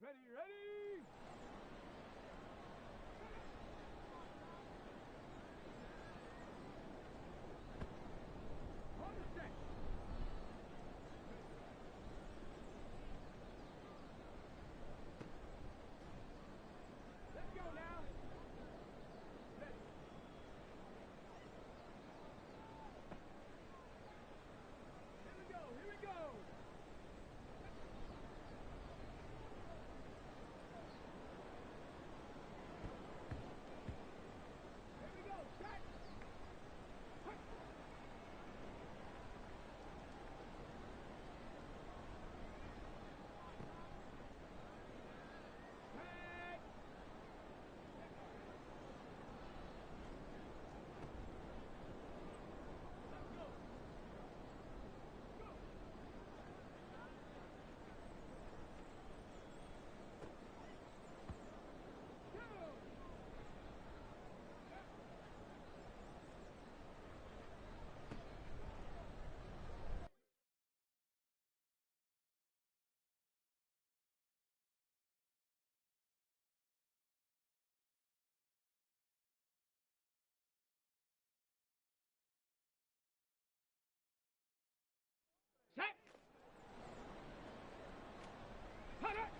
Ready! On the set. Let's go now. Ready. Here we go. Set! Cut it!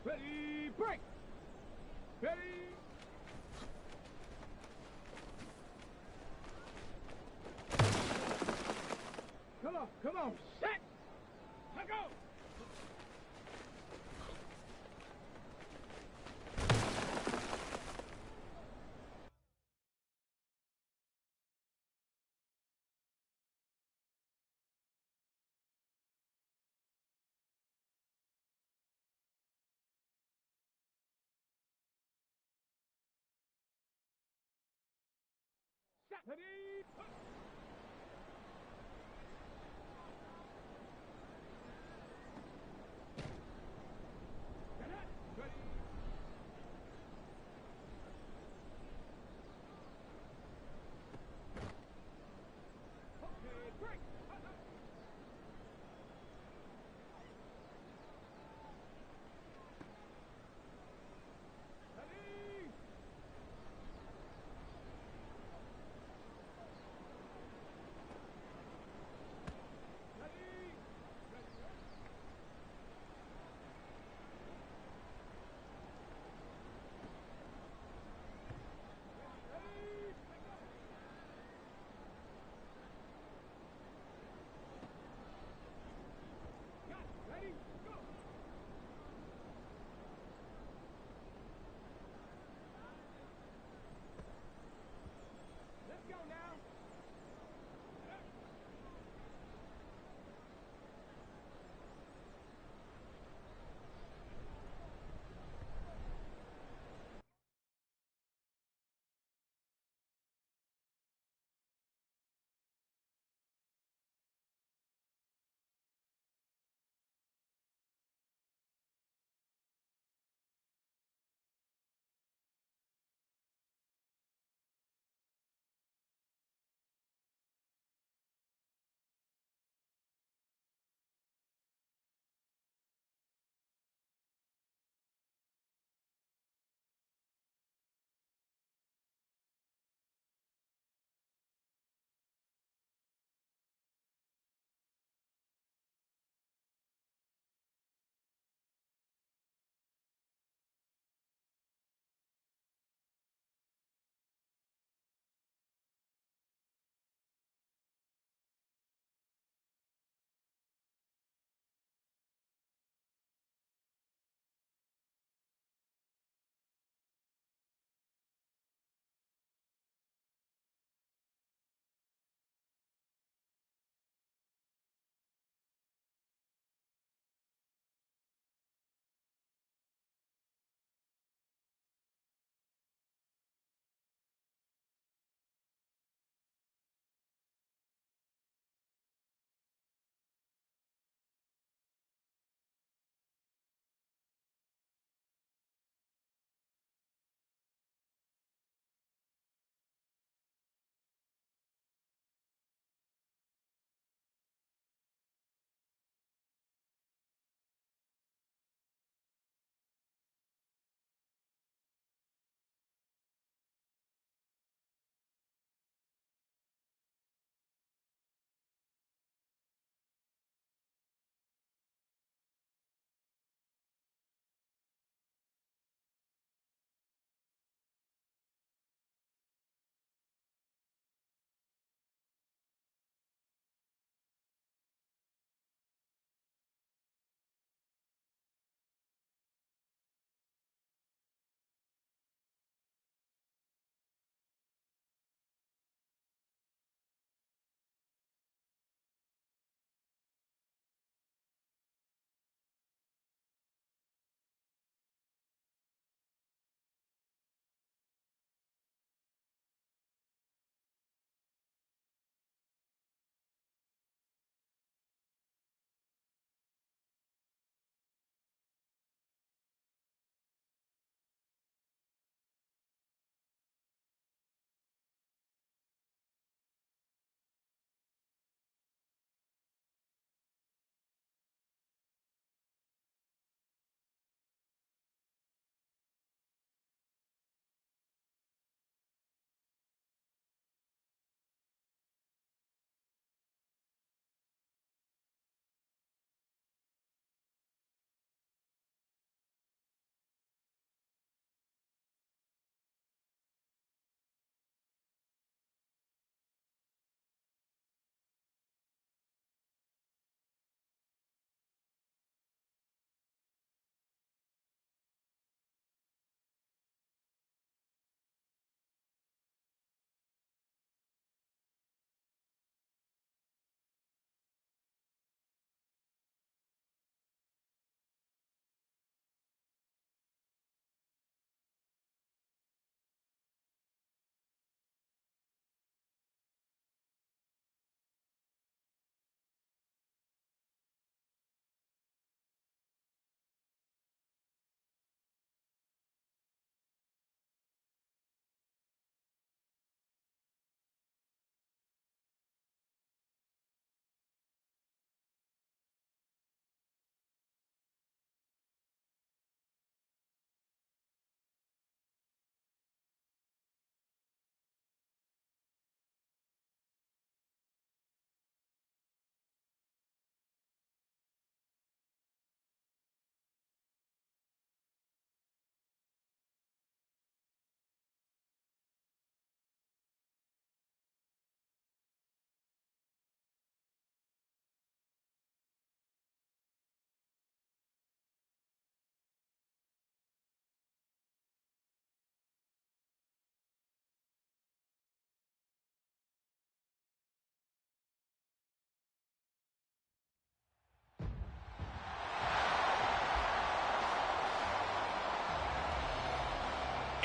Ready, break! Ready! Come on, set! Let go! Set! Ready! Get it! Ready! Okay, break! Ready!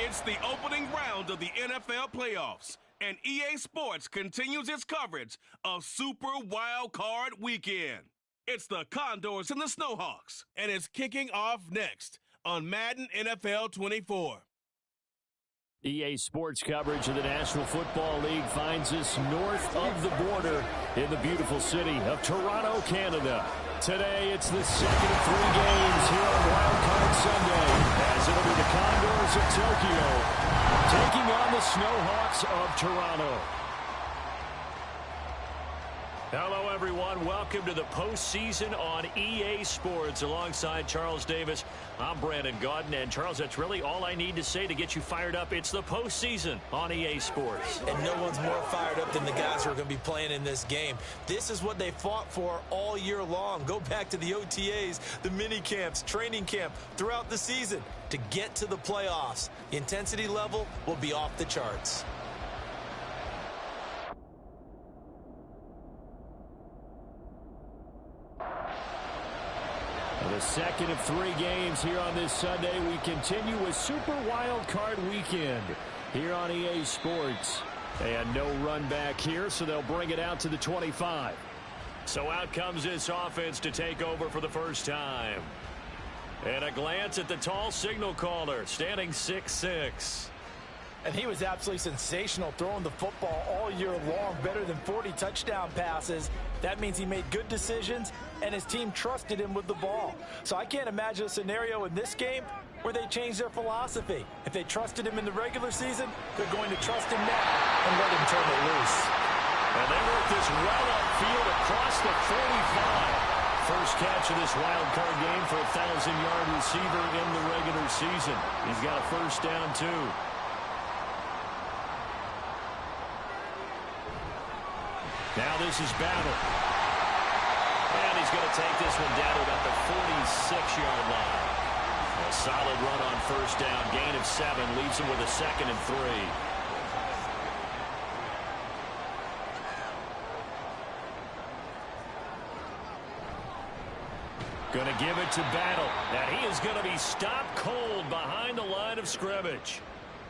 It's the opening round of the NFL playoffs, and EA Sports continues its coverage of Super Wildcard Weekend. It's the Condors and the Snowhawks, and it's kicking off next on Madden NFL 24. EA Sports coverage of the National Football League finds us north of the border in the beautiful city of Toronto, Canada. Today, it's the second of 3 games here on Wildcard Sunday, as it'll be the Condors of Tokyo taking on the Snowhawks of Toronto. Hello, everyone. Welcome to the postseason on EA Sports. Alongside Charles Davis, I'm Brandon Gaudin. And, Charles, that's really all I need to say to get you fired up. It's the postseason on EA Sports. And no one's more fired up than the guys who are going to be playing in this game. This is what they fought for all year long. Go back to the OTAs, the mini camps, training camp, throughout the season to get to the playoffs. The intensity level will be off the charts. The second of 3 games here on this Sunday. We continue with Super Wildcard Weekend here on EA Sports. And no run back here, so they'll bring it out to the 25. So out comes this offense to take over for the first time. And a glance at the tall signal caller, standing 6'6". And he was absolutely sensational throwing the football all year long, better than 40 touchdown passes. That means he made good decisions, and his team trusted him with the ball. So I can't imagine a scenario in this game where they change their philosophy. If they trusted him in the regular season, they're going to trust him now and let him turn it loose. And they work this well upfield across the 45. First catch of this wild card game for a 1,000-yard receiver in the regular season. He's got a first down, too. Now this is Battle. And he's going to take this one down to about the 46-yard line. A solid run on first down. Gain of 7 leaves him with a 2nd and 3. Going to give it to Battle. And he is going to be stopped cold behind the line of scrimmage.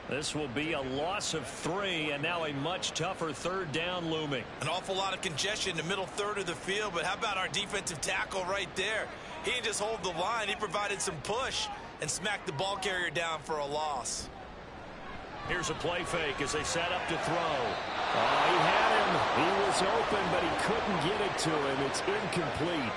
This will be a loss of 3, and now a much tougher 3rd down looming. An awful lot of congestion in the middle third of the field, but how about our defensive tackle right there? He didn't just hold the line. He provided some push and smacked the ball carrier down for a loss. Here's a play fake as they set up to throw. Oh, he had him. He was open, but he couldn't get it to him. It's incomplete.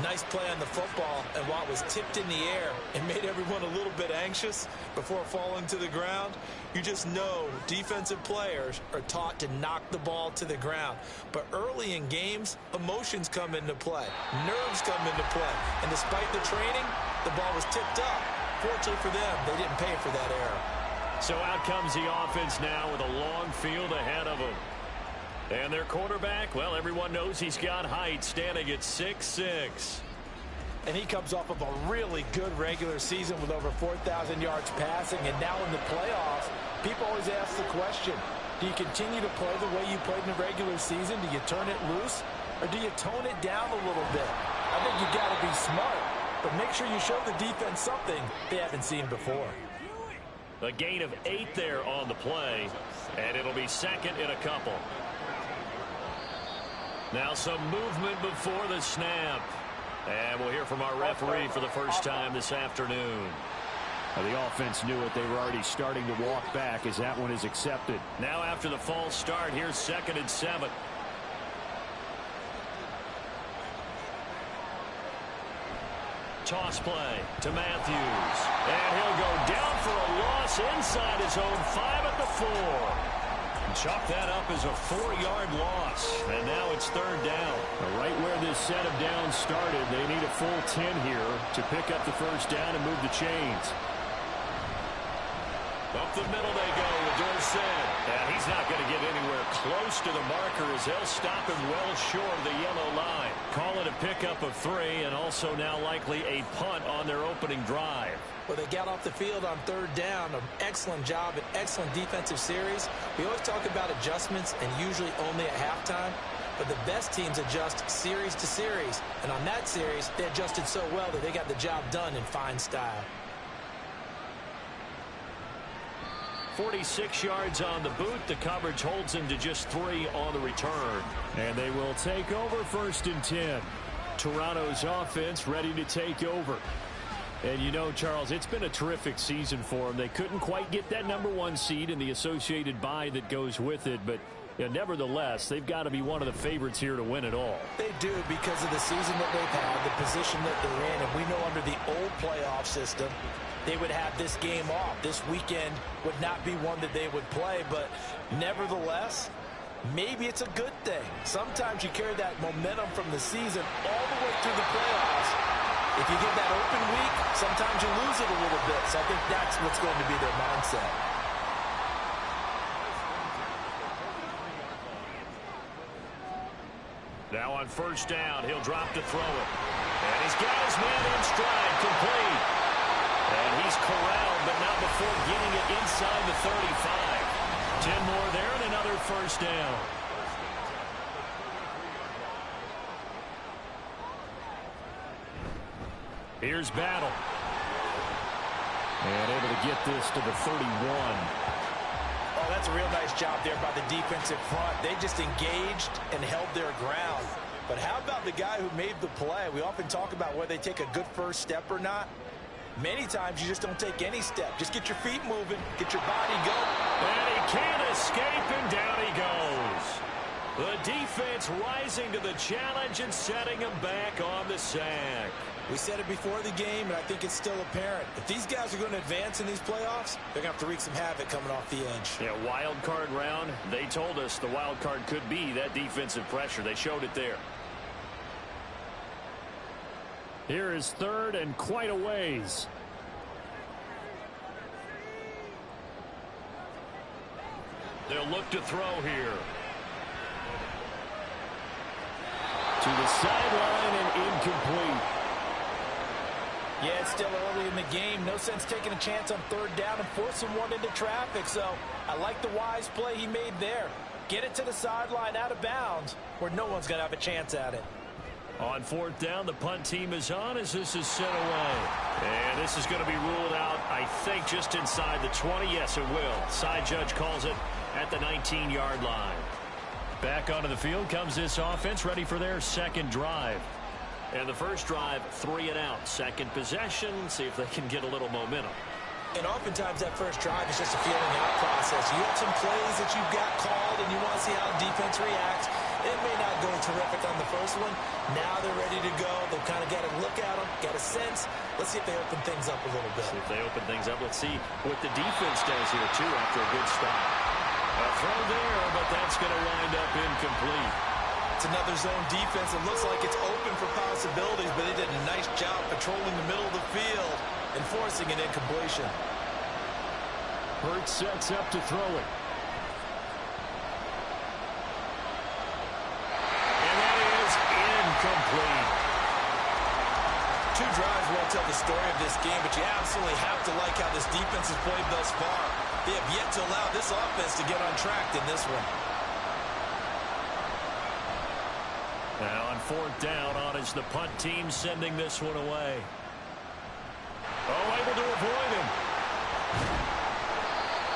Nice play on the football, and while it was tipped in the air, it made everyone a little bit anxious before falling to the ground. You just know defensive players are taught to knock the ball to the ground. But early in games, emotions come into play. Nerves come into play. And despite the training, the ball was tipped up. Fortunately for them, they didn't pay for that error. So out comes the offense now with a long field ahead of them. And their quarterback, well, everyone knows he's got height, standing at 6'6". And he comes off of a really good regular season with over 4,000 yards passing. And now in the playoffs, people always ask the question, do you continue to play the way you played in the regular season? Do you turn it loose? Or do you tone it down a little bit? I think you got to be smart, but make sure you show the defense something they haven't seen before. A gain of 8 there on the play, and it'll be 2nd and a couple. Now some movement before the snap. And we'll hear from our referee for the first time this afternoon. The offense knew it. They were already starting to walk back as that one is accepted. Now after the false start, here's 2nd and 7. Toss play to Matthews. And he'll go down for a loss inside his own 5 at the 4. Chalk that up as a 4-yard loss. And now it's 3rd down. Right where this set of downs started, they need a full 10 here to pick up the first down and move the chains. Up the middle they go with Dorsett. And he's not going to get anywhere close to the marker as they'll stop him well short of the yellow line. Call it a pickup of 3 and also now likely a punt on their opening drive. Well, they got off the field on 3rd down. An excellent job, an excellent defensive series. We always talk about adjustments and usually only at halftime. But the best teams adjust series to series. And on that series, they adjusted so well that they got the job done in fine style. 46 yards on the boot. The coverage holds him to just 3 on the return. And they will take over 1st and 10. Toronto's offense ready to take over. And you know, Charles, it's been a terrific season for them. They couldn't quite get that #1 seed and the associated bye that goes with it, but nevertheless, they've got to be one of the favorites here to win it all. They do, because of the season that they've had, the position that they're in, and we know under the old playoff system, they would have this game off. This weekend would not be one that they would play, but nevertheless, maybe it's a good thing. Sometimes you carry that momentum from the season all the way through the playoffs. If you get that open week, sometimes you lose it a little bit. So I think that's what's going to be their mindset. Now on 1st down, he'll drop to throw it. And he's got his man in stride, complete. And he's corralled, but not before getting it inside the 35. 10 more there and another 1st down. Here's Battle. And able to get this to the 31. Oh, that's a real nice job there by the defensive front. They just engaged and held their ground. But how about the guy who made the play? We often talk about whether they take a good first step or not. Many times you just don't take any step. Just get your feet moving, get your body going. And he can't escape, and down he goes. The defense rising to the challenge and setting him back on the sack. We said it before the game, and I think it's still apparent. If these guys are going to advance in these playoffs, they're going to have to wreak some havoc coming off the edge. Yeah, wild card round. They told us the wild card could be that defensive pressure. They showed it there. Here is 3rd and quite a ways. They'll look to throw here. To the sideline and incomplete. Yeah, it's still early in the game. No sense taking a chance on 3rd down and forcing one into traffic. So I like the wise play he made there. Get it to the sideline out of bounds where no one's going to have a chance at it. On 4th down, the punt team is on as this is sent away. And this is going to be ruled out, I think, just inside the 20. Yes, it will. Side judge calls it at the 19-yard line. Back onto the field comes this offense, ready for their 2nd drive. And the first drive, 3 and out. 2nd possession, see if they can get a little momentum. And oftentimes that first drive is just a feeling out process. You have some plays that you've got called, and you want to see how the defense reacts. It may not go terrific on the first one. Now they're ready to go. They've kind of got to look at them, get a sense. Let's see if they open things up a little bit. See if they open things up. Let's see what the defense does here, too, after a good stop. A throw there, but that's going to wind up incomplete. It's another zone defense. It looks like it's open for possibilities, but they did a nice job patrolling the middle of the field and forcing an incompletion. Hurts sets up to throw it. And that is incomplete. 2 drives won't tell the story of this game, but you absolutely have to like how this defense has played thus far. They have yet to allow this offense to get on track in this one. Now on 4th down, on is the punt team sending this one away. Oh, able to avoid him.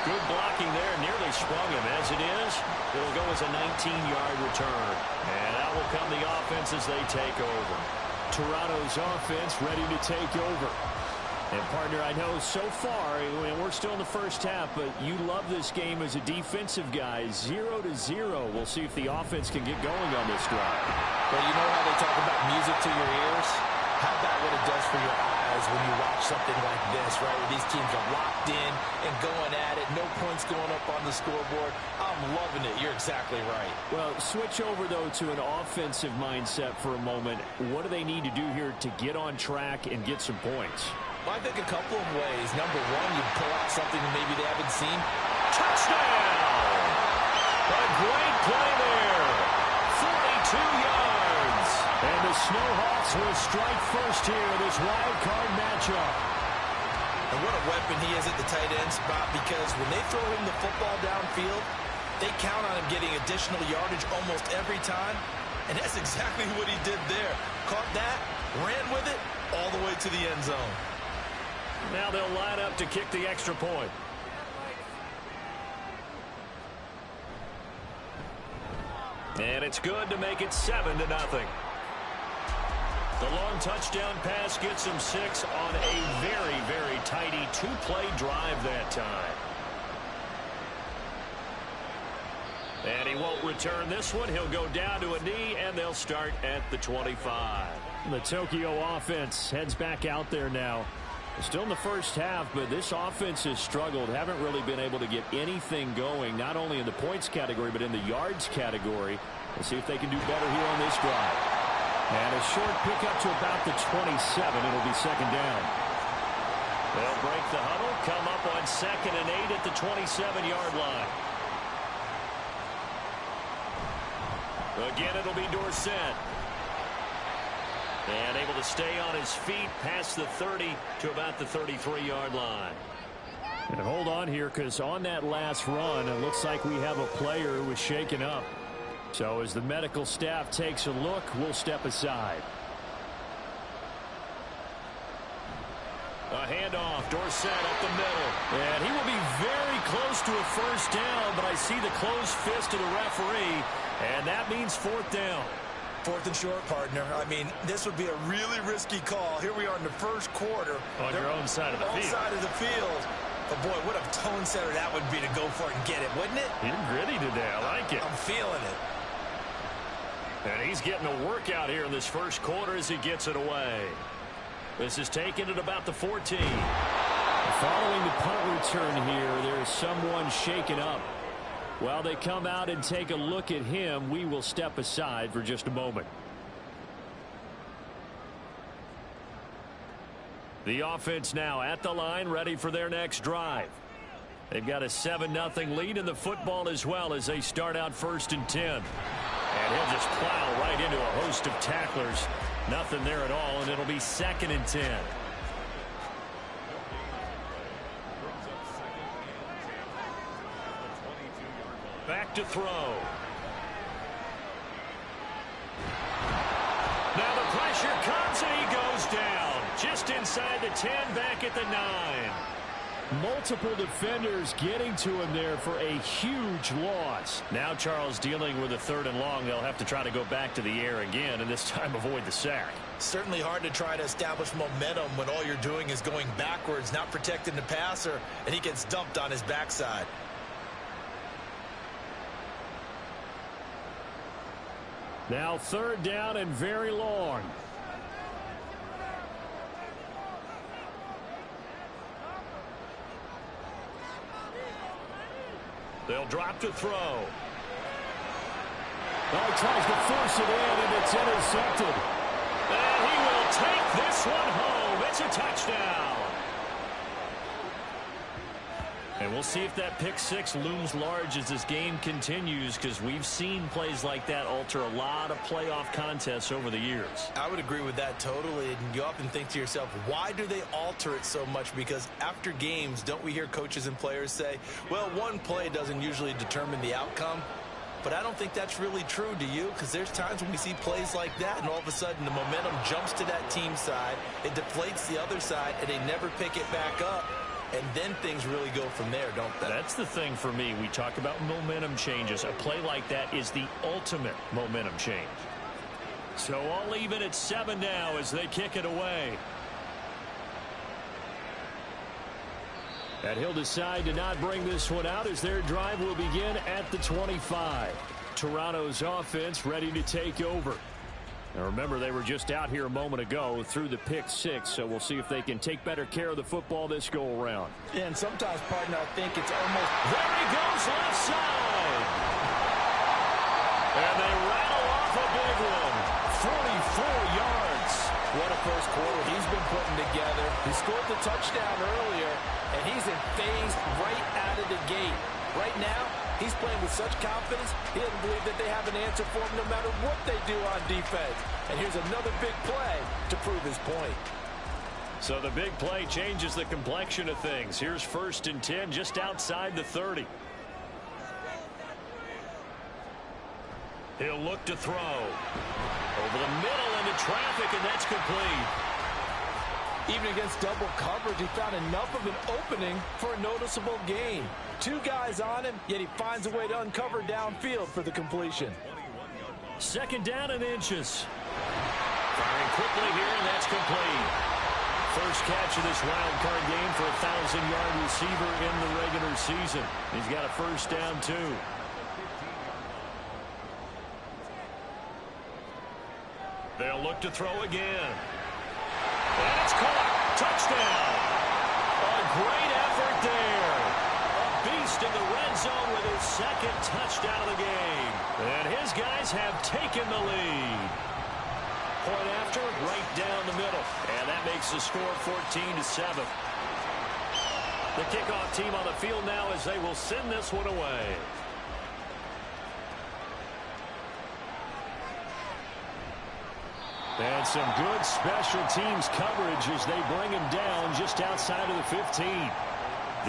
Good blocking there, nearly sprung him. As it is, it'll go as a 19-yard return. And out will come the offense as they take over. Toronto's offense ready to take over. And, partner, I know so far, we're still in the first half, but you love this game as a defensive guy. 0-0. We'll see if the offense can get going on this drive. Well, you know how they talk about music to your ears? How about what it does for your eyes when you watch something like this, right, where these teams are locked in and going at it, no points going up on the scoreboard? I'm loving it. You're exactly right. Well, switch over, though, to an offensive mindset for a moment. What do they need to do here to get on track and get some points? Well, I think a couple of ways. Number one, you pull out something that maybe they haven't seen. Touchdown! A great play there. 42 yards. And the Snowhawks will strike first here in this wild card matchup. And what a weapon he is at the tight end spot, because when they throw him the football downfield, they count on him getting additional yardage almost every time. And that's exactly what he did there. Caught that, ran with it, all the way to the end zone. Now they'll line up to kick the extra point. And it's good to make it 7-0. The long touchdown pass gets him 6 on a very, very tidy 2-play drive that time. And he won't return this one. He'll go down to a knee, and they'll start at the 25. The Tokyo offense heads back out there now. Still in the first half, but this offense has struggled. Haven't really been able to get anything going, not only in the points category, but in the yards category. Let's see if they can do better here on this drive. And a short pickup to about the 27. It'll be second down. They'll break the huddle, come up on 2nd and 8 at the 27-yard line. Again, it'll be Dorsett. And able to stay on his feet past the 30 to about the 33-yard line. And hold on here, because on that last run, it looks like we have a player who was shaken up. So as the medical staff takes a look, we'll step aside. A handoff, Dorsett up the middle. And he will be very close to a first down, but I see the closed fist of the referee, and that means 4th down. 4th and short, partner. I mean, this would be a really risky call. Here we are in the first quarter. On your own side of the field. Side of the field. But, boy, what a tone setter that would be to go for it and get it, wouldn't it? You're gritty today. I like it. I'm feeling it. And he's getting a workout here in this first quarter as he gets it away. This is taken at about the 14. Following the punt return here, there is someone shaken up. While they come out and take a look at him, we will step aside for just a moment. The offense now at the line, ready for their next drive. They've got a 7-0 lead in the football as well as they start out 1st and 10. And he'll just plow right into a host of tacklers. Nothing there at all, and it'll be 2nd and 10. Back to throw. Now the pressure comes and he goes down. Just inside the 10, back at the 9. Multiple defenders getting to him there for a huge loss. Now Charles dealing with a 3rd and long. They'll have to try to go back to the air again, and this time avoid the sack. Certainly hard to try to establish momentum when all you're doing is going backwards, not protecting the passer, and he gets dumped on his backside. Now 3rd down and very long. They'll drop to throw. Well, he tries to force it in, and it's intercepted. And he will take this one home. It's a touchdown. And we'll see if that pick 6 looms large as this game continues, because we've seen plays like that alter a lot of playoff contests over the years. I would agree with that totally, and you often think to yourself, why do they alter it so much? Because after games, don't we hear coaches and players say, well, one play doesn't usually determine the outcome? But I don't think that's really true, do you? Because there's times when we see plays like that, and all of a sudden the momentum jumps to that team side, it deflates the other side, and they never pick it back up. And then things really go from there, don't they? That's the thing for me. We talk about momentum changes. A play like that is the ultimate momentum change. So I'll leave it at 7 now as they kick it away. And he'll decide to not bring this one out as their drive will begin at the 25. Toronto's offense ready to take over. Now remember, they were just out here a moment ago through the pick 6, so we'll see if they can take better care of the football this go-around. Yeah, and sometimes, partner, I think it's almost... There he goes, left side! And they rattle off a big one. 44 yards. What a first quarter he's been putting together. He scored the touchdown earlier, and he's in phase right out of the gate. Right now, he's playing with such confidence, he doesn't believe that they have an answer for him no matter what they do on defense. And here's another big play to prove his point. So the big play changes the complexion of things. Here's 1st and 10 just outside the 30. He'll look to throw. Over the middle into traffic, and that's complete. Even against double coverage, he found enough of an opening for a noticeable gain. 2 guys on him, yet he finds a way to uncover downfield for the completion. Second down and inches. Firing quickly here, and that's complete. First catch of this wild card game for a 1,000-yard receiver in the regular season. He's got a first down, too. They'll look to throw again. And it's caught. Touchdown. A great effort there. A beast in the red zone with his second touchdown of the game. And his guys have taken the lead. Point after, right down the middle. And that makes the score 14-7. The kickoff team on the field now as they will send this one away. And some good special teams coverage as they bring him down just outside of the 15.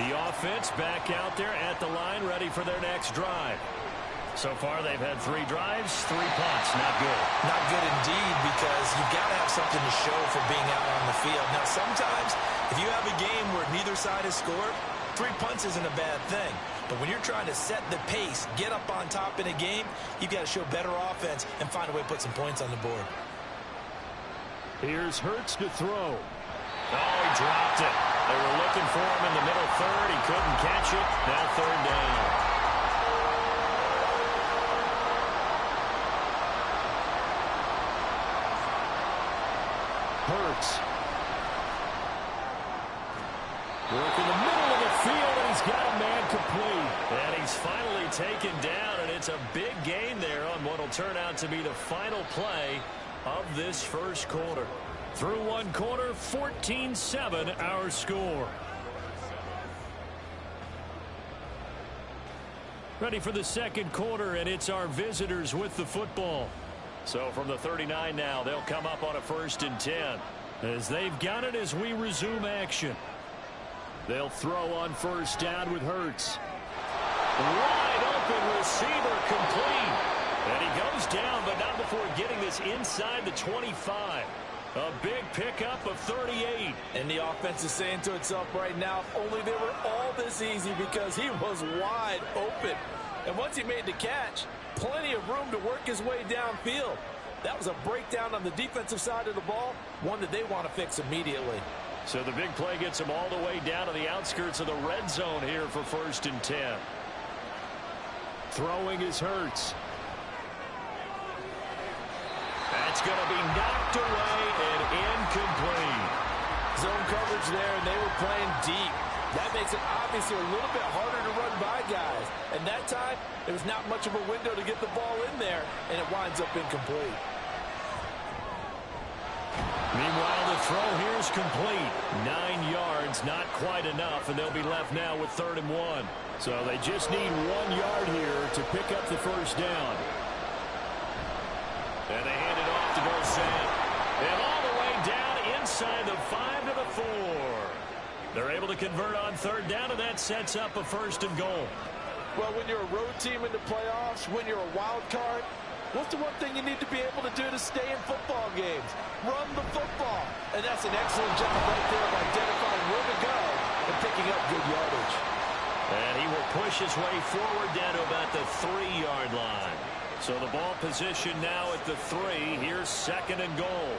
The offense back out there at the line, ready for their next drive. So far, they've had 3 drives, 3 punts. Not good. Not good indeed, because you've got to have something to show for being out on the field. Now, sometimes, if you have a game where neither side has scored, 3 punts isn't a bad thing. But when you're trying to set the pace, get up on top in a game, you've got to show better offense and find a way to put some points on the board. Here's Hurts to throw. Oh, he dropped it. They were looking for him in the middle third. He couldn't catch it. Now third down. Hurts. Work in the middle of the field, and he's got a man complete. And he's finally taken down, and it's a big gain there on what will turn out to be the final play of this first quarter. Through one quarter, 14-7 our score. Ready for the second quarter, and it's our visitors with the football. So from the 39 now, they'll come up on a 1st and 10. As they've got it as we resume action. They'll throw on first down with Hurts. Wide open receiver complete. And he goes down, but not before getting this inside the 25. A big pickup of 38. And the offense is saying to itself right now, if only they were all this easy, because he was wide open. And once he made the catch, plenty of room to work his way downfield. That was a breakdown on the defensive side of the ball, one that they want to fix immediately. So the big play gets him all the way down to the outskirts of the red zone here for 1st and 10. Throwing is Hurts. That's going to be knocked away and incomplete. Zone coverage there, and they were playing deep. That makes it obviously a little bit harder to run by guys. And that time, there was not much of a window to get the ball in there, and it winds up incomplete. Meanwhile, the throw here is complete. 9 yards, not quite enough, and they'll be left now with 3rd and 1. So they just need 1 yard here to pick up the first down. And they hand it off to Dorsett. And all the way down inside the 5 to the 4. They're able to convert on 3rd down, and that sets up a 1st and goal. Well, when you're a road team in the playoffs, when you're a wild card, what's the one thing you need to be able to do to stay in football games? Run the football. And that's an excellent job right there of identifying where to go and picking up good yardage. And he will push his way forward down to about the 3-yard line. So the ball position now at the 3. Here's 2nd and goal.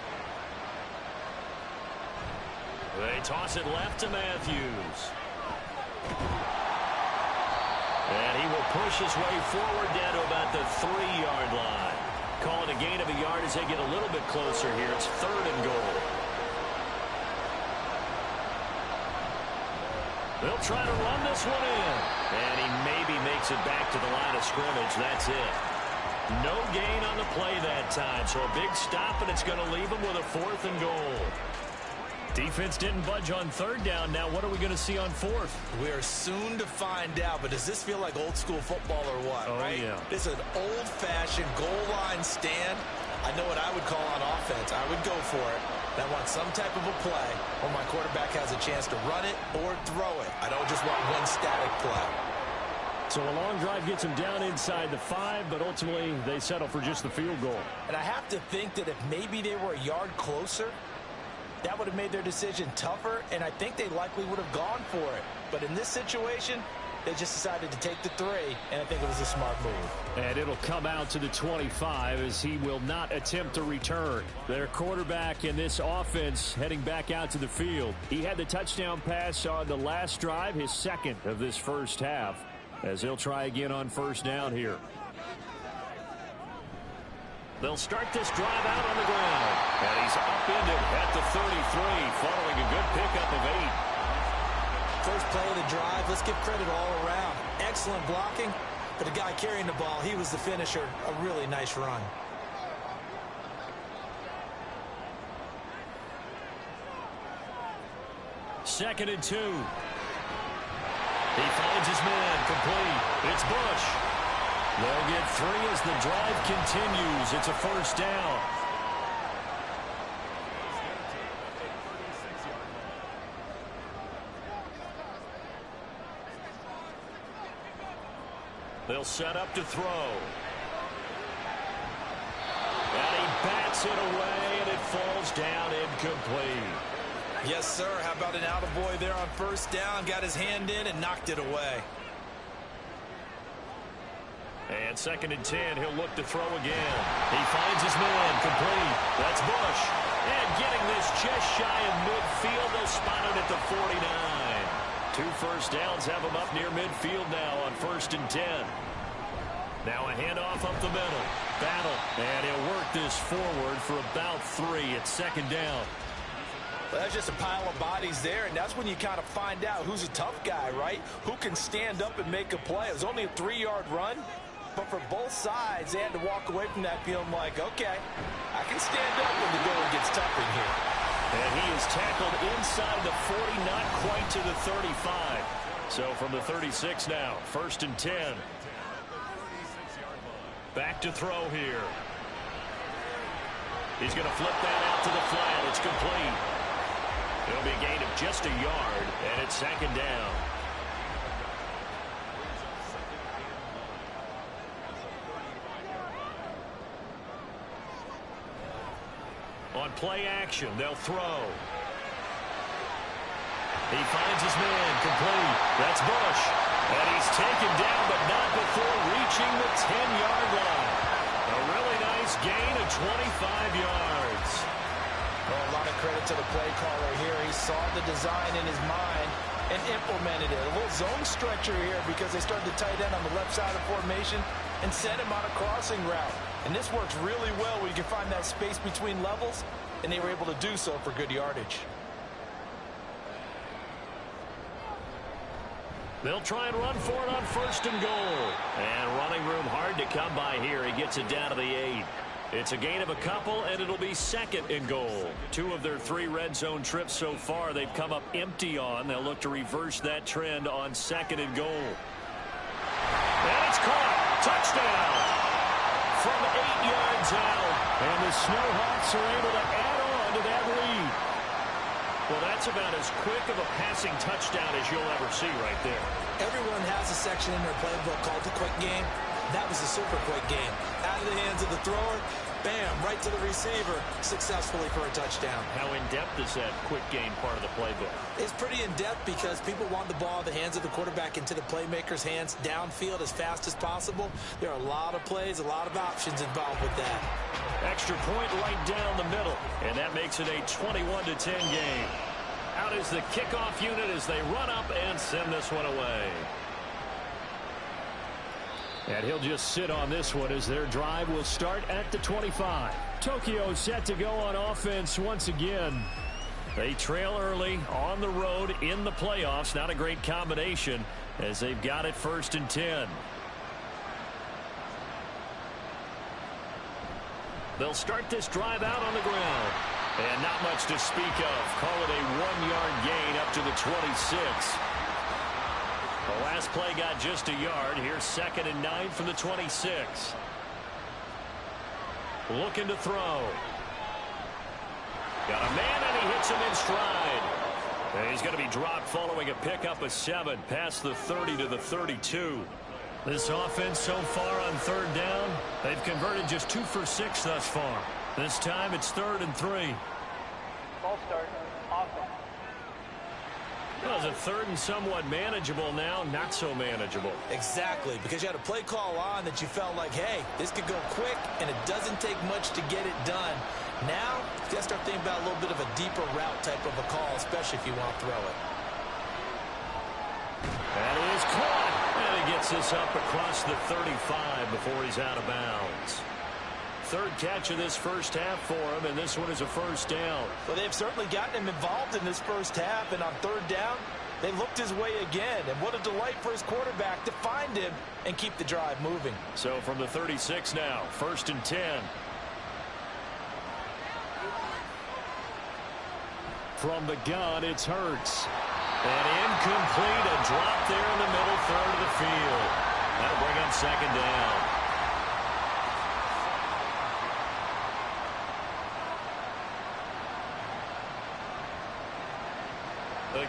They toss it left to Matthews. And he will push his way forward down to about the 3-yard line. Call it a gain of a yard as they get a little bit closer here. It's 3rd and goal. They'll try to run this one in. And he maybe makes it back to the line of scrimmage. That's it. No gain on the play that time. So a big stop, and it's going to leave him with a 4th and goal. Defense didn't budge on 3rd down. Now what are we going to see on 4th? We are soon to find out, but does this feel like old school football or what? Oh, right? Yeah. This is an old-fashioned goal line stand. I know what I would call on offense. I would go for it. I want some type of a play where my quarterback has a chance to run it or throw it. I don't just want one static play. So a long drive gets him down inside the 5, but ultimately they settle for just the field goal. And I have to think that if maybe they were a yard closer, that would have made their decision tougher, and I think they likely would have gone for it. But in this situation, They just decided to take the 3, and I think it was a smart move. And it'll come out to the 25 as he will not attempt to return. Their quarterback in this offense heading back out to the field. He had the touchdown pass on the last drive, his second of this first half, as he'll try again on first down here. They'll start this drive out on the ground. And he's upended at the 33 following a good pickup of 8. First play of the drive, let's give credit all around. Excellent blocking, but the guy carrying the ball, he was the finisher. A really nice run. Second and 2. He finds his man complete. It's Bush. They'll get 3 as the drive continues. It's a first down. They'll set up to throw. And he bats it away, and it falls down incomplete. Yes, sir. How about an attaboy there on first down? Got his hand in and knocked it away. And second and 10, he'll look to throw again. He finds his man complete. That's Bush. And getting this just shy of midfield, they'll spot it at the 49. 2 first downs have him up near midfield now on first and 10. Now a handoff up the middle. Battle. And he'll work this forward for about 3 at second down. Well, that's just a pile of bodies there, and that's when you kind of find out who's a tough guy, right? Who can stand up and make a play. It was only a 3-yard run, but for both sides, they had to walk away from that feeling like, okay, I can stand up when the going gets tough in here. And he is tackled inside the 40, not quite to the 35. So from the 36 now, first and 10. Back to throw here. He's going to flip that out to the flat. It's complete. It'll be a gain of just a yard, and it's second down. On play action, they'll throw. He finds his man complete. That's Bush. And he's taken down, but not before reaching the 10-yard line. A really nice gain of 25 yards. Well, a lot of credit to the play caller here. He saw the design in his mind and implemented it. A little zone stretcher here because they started the tight end on the left side of formation and sent him on a crossing route. And this works really well where you can find that space between levels, and they were able to do so for good yardage. They'll try and run for it on first and goal. And running room hard to come by here. He gets it down to the 8. It's a gain of a couple, and it'll be second and goal. 2 of their 3 red zone trips so far they've come up empty on. They'll look to reverse that trend on second and goal. And it's caught. Touchdown. From 8 yards out. And the Snowhawks are able to add on to that lead. Well, that's about as quick of a passing touchdown as you'll ever see right there. Everyone has a section in their playbook called the quick game. That was a super quick game. Out of the hands of the thrower, bam, right to the receiver, successfully for a touchdown. How in-depth is that quick game part of the playbook? It's pretty in-depth because people want the ball in the hands of the quarterback into the playmaker's hands downfield as fast as possible. There are a lot of plays, a lot of options involved with that. Extra point right down the middle, and that makes it a 21-10 game. Out is the kickoff unit as they run up and send this one away. And he'll just sit on this one as their drive will start at the 25. Tokyo set to go on offense once again. They trail early on the road in the playoffs. Not a great combination as they've got it first and 10. They'll start this drive out on the ground. And not much to speak of. Call it a 1-yard gain up to the 26. The last play got just a yard. Here's second and 9 from the 26. Looking to throw. Got a man, and he hits him in stride. And he's going to be dropped following a pickup of 7 past the 30 to the 32. This offense so far on third down, they've converted just 2 for 6 thus far. This time it's 3rd and 3. Ball start. Awesome. Well, as a third and somewhat manageable now, not so manageable. Exactly, because you had a play call on that you felt like, hey, this could go quick, and it doesn't take much to get it done. Now, you got to start thinking about a little bit of a deeper route type of a call, especially if you want to throw it. That is caught. And he gets this up across the 35 before he's out of bounds. Third catch of this first half for him, and this one is a first down. Well, they've certainly gotten him involved in this first half, and on third down, they looked his way again. And what a delight for his quarterback to find him and keep the drive moving. So from the 36 now, 1st and 10. From the gun, it's Hurts. And incomplete, a drop there in the middle third of the field. That'll bring up 2nd down.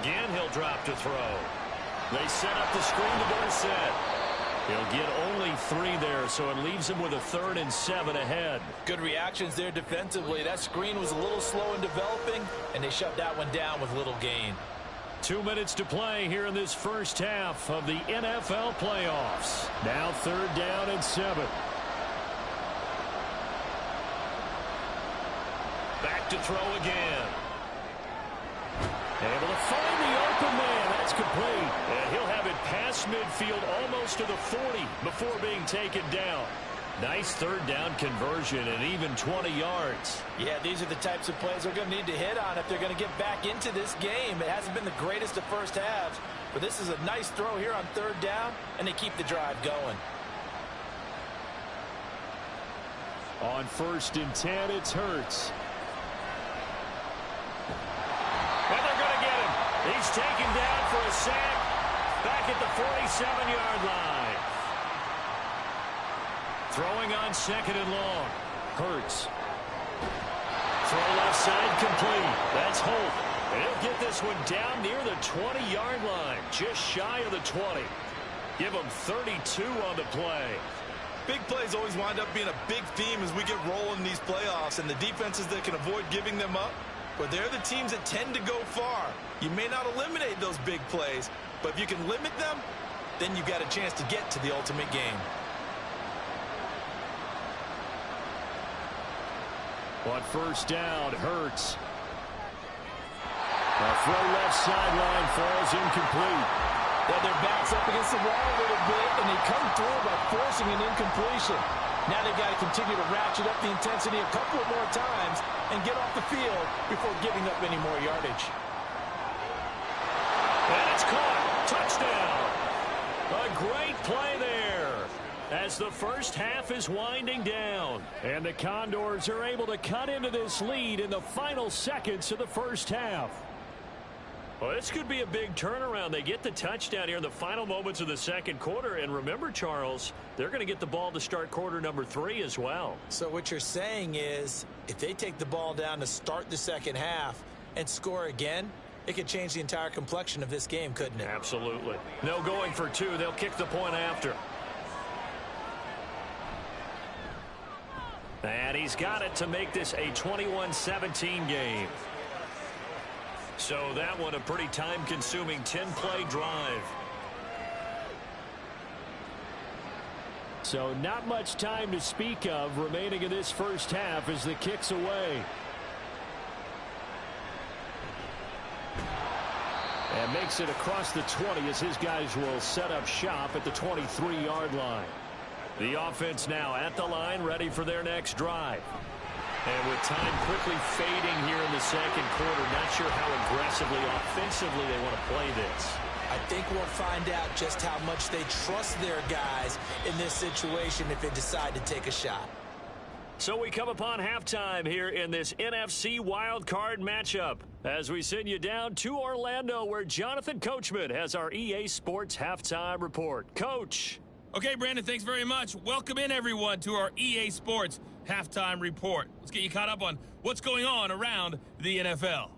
Again, he'll drop to throw. They set up the screen to Dorsett. He'll get only 3 there, so it leaves him with a 3rd and 7 ahead. Good reactions there defensively. That screen was a little slow in developing, and they shut that one down with little gain. 2 minutes to play here in this first half of the NFL playoffs. Now 3rd down and 7. Back to throw again. Able to find the open man. That's complete. And he'll have it past midfield almost to the 40 before being taken down. Nice 3rd down conversion and even 20 yards. Yeah, these are the types of plays they're going to need to hit on if they're going to get back into this game. It hasn't been the greatest of first halves, but this is a nice throw here on 3rd down, and they keep the drive going. On 1st and 10, it's Hurts. And they're going to get him. He's taken down for a sack back at the 47-yard line. Throwing on 2nd and long. Hurts. Throw left side complete. That's Holt. And he'll get this one down near the 20-yard line. Just shy of the 20. Give him 32 on the play. Big plays always wind up being a big theme as we get rolling in these playoffs, and the defenses that can avoid giving them up, but they're the teams that tend to go far. You may not eliminate those big plays, but if you can limit them, then you've got a chance to get to the ultimate game. On 1st down, Hurts. A throw left sideline falls incomplete. Well, their back's up against the wall a little bit, and they come through by forcing an incompletion. Now they've got to continue to ratchet up the intensity a couple of more times and get off the field before giving up any more yardage. And it's caught. Touchdown. A great play there as the first half is winding down. And the Condors are able to cut into this lead in the final seconds of the first half. Well, this could be a big turnaround. They get the touchdown here in the final moments of the second quarter. And remember, Charles, they're going to get the ball to start quarter number 3 as well. So what you're saying is if they take the ball down to start the second half and score again, it could change the entire complexion of this game, couldn't it? Absolutely. No going for 2. They'll kick the point after. And he's got it to make this a 21-17 game. So that one a pretty time-consuming 10-play drive. So not much time to speak of remaining in this first half as the kick's away. And makes it across the 20 as his guys will set up shop at the 23-yard line. The offense now at the line, ready for their next drive. And with time quickly fading here in the second quarter, not sure how aggressively, offensively they want to play this. I think we'll find out just how much they trust their guys in this situation if they decide to take a shot. So we come upon halftime here in this NFC Wildcard matchup as we send you down to Orlando where Jonathan Coachman has our EA Sports Halftime Report. Coach. Okay, Brandon, thanks very much. Welcome in, everyone, to our EA Sports Halftime Report. Let's get you caught up on what's going on around the NFL.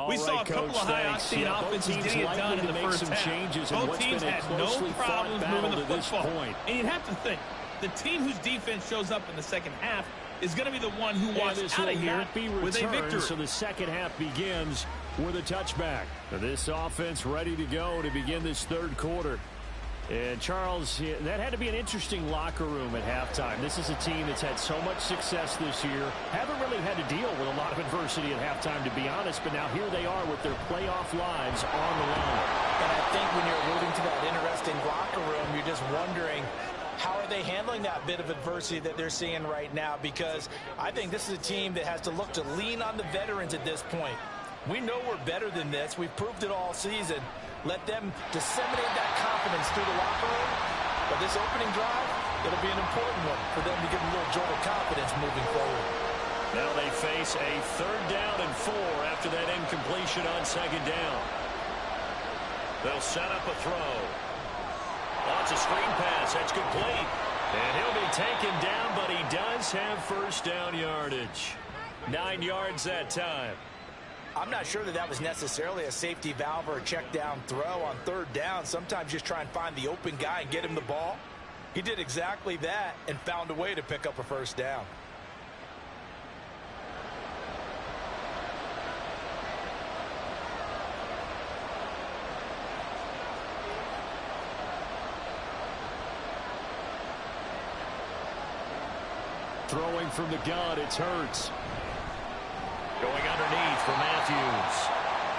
We saw a couple of high-octane offenses getting it done in the first half. Both teams had no problems moving the football. And you'd have to think, the team whose defense shows up in the second half is going to be the one who walks out of here with a victory. So the second half begins with a touchback. This offense ready to go to begin this third quarter. And, Charles, that had to be an interesting locker room at halftime. This is a team that's had so much success this year. Haven't really had to deal with a lot of adversity at halftime, to be honest. But now here they are with their playoff lives on the line. And I think when you're alluding to that interesting locker room, you're just wondering, how are they handling that bit of adversity that they're seeing right now? Because I think this is a team that has to look to lean on the veterans at this point. We know we're better than this. We've proved it all season. Let them disseminate that confidence through the locker room. But this opening drive, it'll be an important one for them to give them a little jolt of confidence moving forward. Now they face a 3rd down and 4 after that incompletion on 2nd down. They'll set up a throw. It's a screen pass. That's complete. And he'll be taken down, but he does have first down yardage. 9 yards that time. I'm not sure that was necessarily a safety valve or a check down throw on 3rd down. Sometimes just try and find the open guy and get him the ball. He did exactly that and found a way to pick up a first down. Throwing from the gun, it's Hurts. Going underneath for Matthews.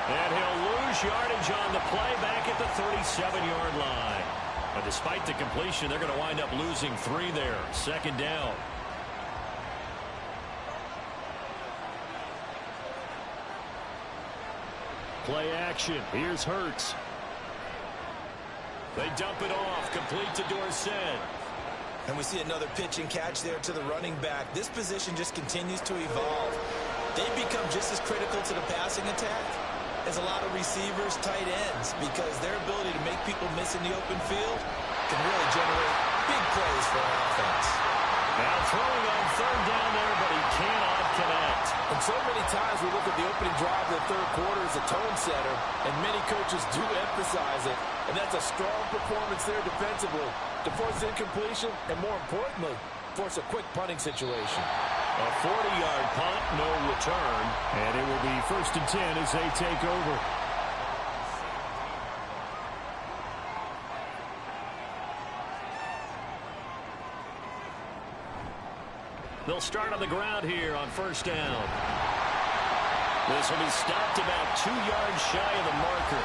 And he'll lose yardage on the play back at the 37-yard line. But despite the completion, they're going to wind up losing 3 there. 2nd down. Play action. Here's Hurts. They dump it off. Complete to Dorsett. And we see another pitch and catch there to the running back. This position just continues to evolve. They become just as critical to the passing attack as a lot of receivers, tight ends, because their ability to make people miss in the open field can really generate big plays for an offense. Now throwing on 3rd down there, but he cannot connect. And so many times we look at the opening drive of the 3rd quarter as a tone setter, and many coaches do emphasize it. And that's a strong performance there defensively to force incompletion and, more importantly, force a quick punting situation. A 40-yard punt, no return, and it will be 1st and 10 as they take over. They'll start on the ground here on 1st down. This will be stopped about 2 yards shy of the marker.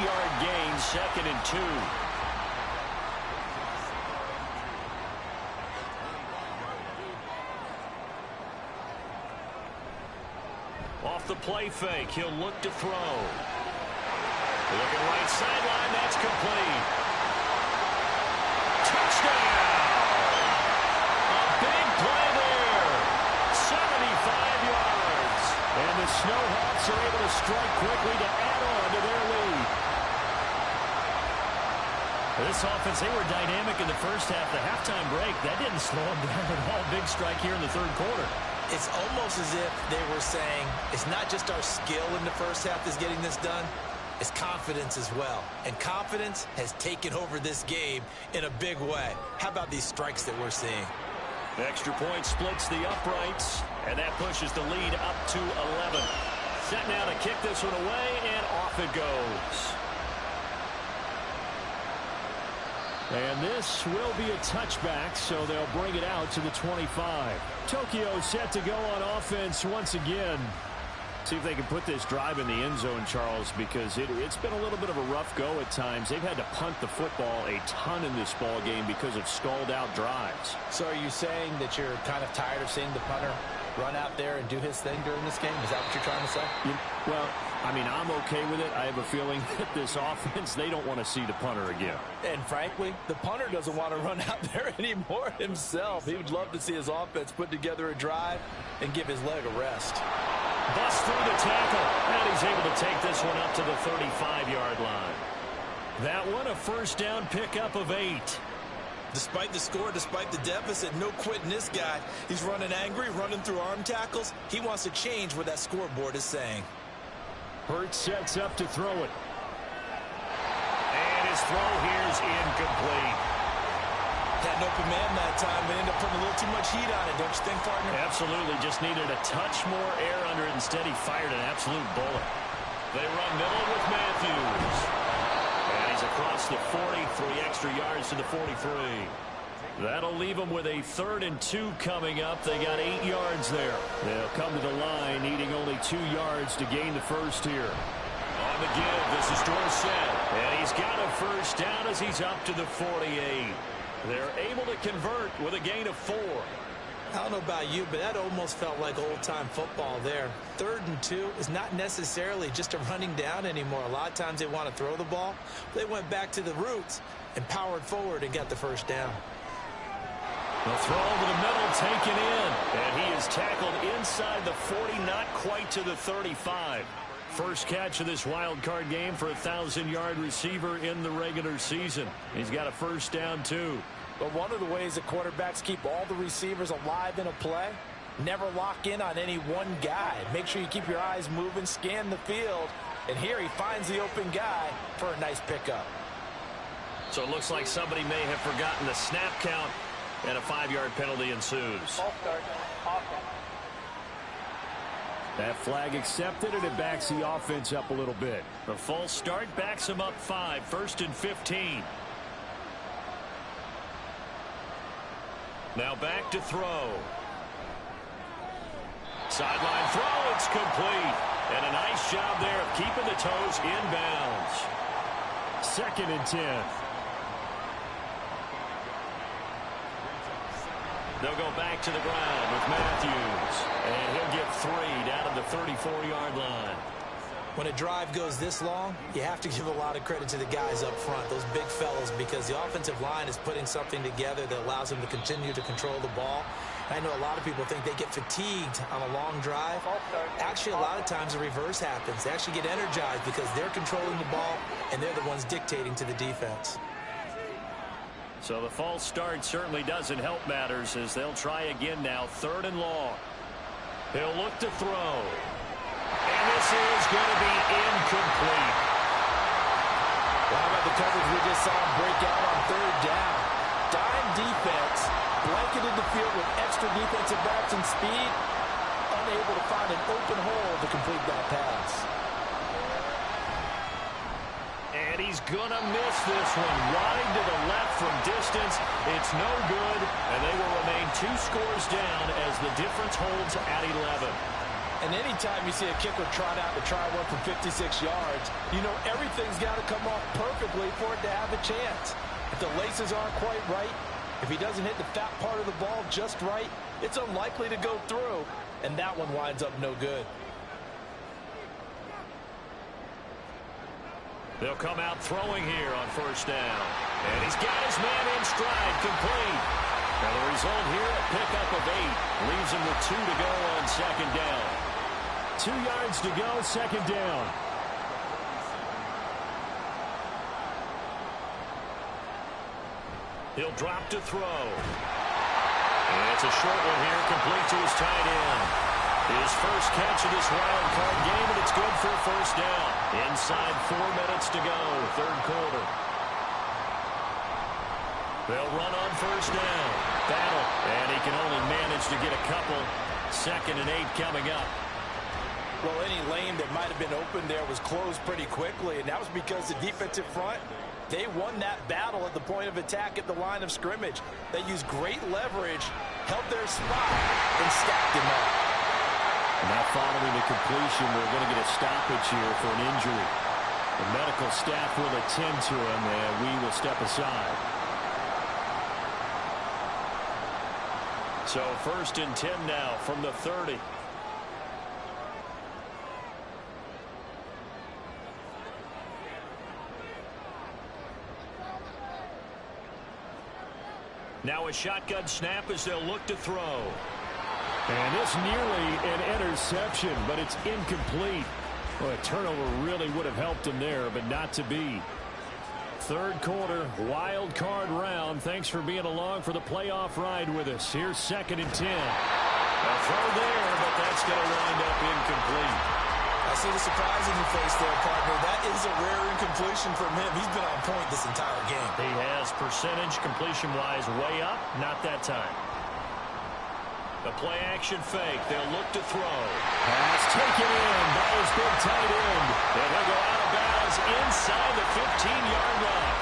8-yard gain, 2nd and 2. Off the play fake, he'll look to throw. Looking right sideline, that's complete. Touchdown! A big play there. 75 yards. And the Snowhawks are able to strike quickly to add on to their lead. This offense, they were dynamic in the first half. The halftime break, that didn't slow them down at all. Big strike here in the 3rd quarter. It's almost as if they were saying, it's not just our skill in the first half that's getting this done, it's confidence as well. And confidence has taken over this game in a big way. How about these strikes that we're seeing? The extra point splits the uprights, and that pushes the lead up to 11. Set now to kick this one away, and off it goes. And this will be a touchback, so they'll bring it out to the 25. Tokyo set to go on offense once again. See if they can put this drive in the end zone, Charles, because it's been a little bit of a rough go at times. They've had to punt the football a ton in this ball game because of stalled-out drives. So are you saying that you're kind of tired of seeing the punter run out there and do his thing during this game? Is that what you're trying to say? Well, I mean, I'm okay with it. I have a feeling that this offense, they don't want to see the punter again. And frankly, the punter doesn't want to run out there anymore himself. He would love to see his offense put together a drive and give his leg a rest. Bust through the tackle, and he's able to take this one up to the 35-yard line. That one, a first down pickup of 8. Despite the score, despite the deficit, no quitting this guy. He's running angry, running through arm tackles. He wants to change what that scoreboard is saying. Hurts sets up to throw it. And his throw here is incomplete. Had an open man that time, but ended up putting a little too much heat on it, don't you think, partner? Absolutely. Just needed a touch more air under it. Instead, he fired an absolute bullet. They run middle with Matthews. And he's across the 40, 3 extra yards to the 43. That'll leave them with a 3rd and 2 coming up. They got 8 yards there. They'll come to the line, needing only 2 yards to gain the first here. On the give, this is Dorsett. And he's got a first down as he's up to the 48. They're able to convert with a gain of 4. I don't know about you, but that almost felt like old-time football there. 3rd and 2 is not necessarily just a running down anymore. A lot of times they want to throw the ball. They went back to the roots and powered forward and got the first down. The throw over the middle taken in. And he is tackled inside the 40, not quite to the 35. First catch of this wild card game for a 1,000-yard receiver in the regular season. He's got a first down, too. But one of the ways that quarterbacks keep all the receivers alive in a play, never lock in on any one guy. Make sure you keep your eyes moving, scan the field, and here he finds the open guy for a nice pickup. So it looks like somebody may have forgotten the snap count, and a 5-yard penalty ensues. That flag accepted, and it backs the offense up a little bit. The false start backs him up 5, 1st and 15. Now back to throw. Sideline throw, it's complete. And a nice job there of keeping the toes inbounds. 2nd and 10. They'll go back to the ground with Matthews. And he'll get 3 down at the 34-yard line. When a drive goes this long, you have to give a lot of credit to the guys up front, those big fellas, because the offensive line is putting something together that allows them to continue to control the ball. I know a lot of people think they get fatigued on a long drive. Actually, a lot of times the reverse happens. They actually get energized because they're controlling the ball, and they're the ones dictating to the defense. So the false start certainly doesn't help matters as they'll try again now, 3rd and long. He'll look to throw. And this is going to be incomplete. Well, how about the coverage we just saw him break out on 3rd down? Dime defense, blanketed the field with extra defensive backs and speed, unable to find an open hole to complete that pass. And he's going to miss this one. Wide to the left from distance. It's no good, and they will remain 2 scores down as the difference holds at 11. And anytime you see a kicker trot out to try one from 56 yards, you know everything's got to come off perfectly for it to have a chance. If the laces aren't quite right, if he doesn't hit the fat part of the ball just right, it's unlikely to go through, and that one winds up no good. They'll come out throwing here on 1st down. And he's got his man in stride, complete. Now the result here, a pickup of 8. Leaves him with 2 to go on 2nd down. 2 yards to go, 2nd down. He'll drop to throw. And it's a short one here, complete to his tight end. His first catch of this wild card game, and it's good for a 1st down. Inside 4 minutes to go, 3rd quarter. They'll run on 1st down. Battle, and he can only manage to get a couple. 2nd and 8 coming up. Well, any lane that might have been open there was closed pretty quickly, and that was because the defensive front, they won that battle at the point of attack at the line of scrimmage. They used great leverage, held their spot, and stacked him up. Now following the completion, we're going to get a stoppage here for an injury. The medical staff will attend to him, and we will step aside. So 1st and 10 now from the 30. Now a shotgun snap as they'll look to throw. And this nearly an interception, but it's incomplete. Well, a turnover really would have helped him there, but not to be. 3rd quarter, wild card round. Thanks for being along for the playoff ride with us. Here's 2nd and 10. A throw there, but that's going to wind up incomplete. I see the surprise in your face there, partner. That is a rare incompletion from him. He's been on point this entire game. He has percentage completion-wise way up. Not that time. The play-action fake. They'll look to throw. Pass taken in by his big tight end. And he'll go out of bounds inside the 15-yard line.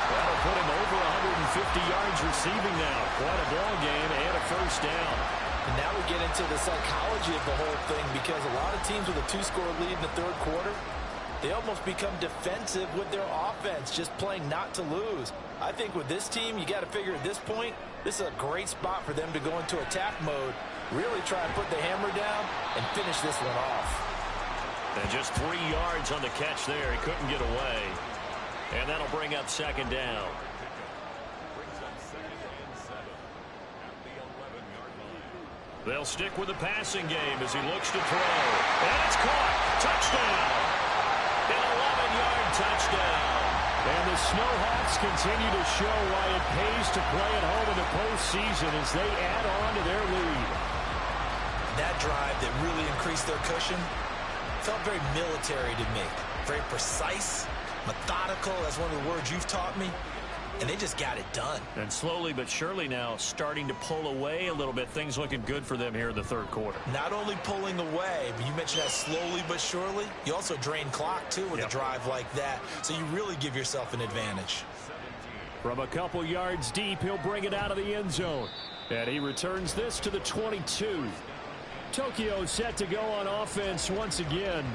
That'll put him over 150 yards receiving now. Quite a ball game and a first down. And now we get into the psychology of the whole thing, because a lot of teams with a 2-score lead in the third quarter, they almost become defensive with their offense, just playing not to lose. I think with this team, you got to figure at this point, this is a great spot for them to go into attack mode, really try and put the hammer down and finish this one off. And just 3 yards on the catch there. He couldn't get away. And that'll bring up second down. They'll stick with the passing game as he looks to throw. And it's caught. Touchdown. An 11-yard touchdown. And the Snowhawks continue to show why it pays to play at home in the postseason as they add on to their lead. That drive that really increased their cushion felt very military to me. Very precise, methodical. That's one of the words you've taught me. And they just got it done. And slowly but surely now starting to pull away a little bit. Things looking good for them here in the third quarter. Not only pulling away, but you mentioned that slowly but surely. You also drain clock, too, with a drive like that. So you really give yourself an advantage. From a couple yards deep, he'll bring it out of the end zone. And he returns this to the 22. Tokyo set to go on offense once again.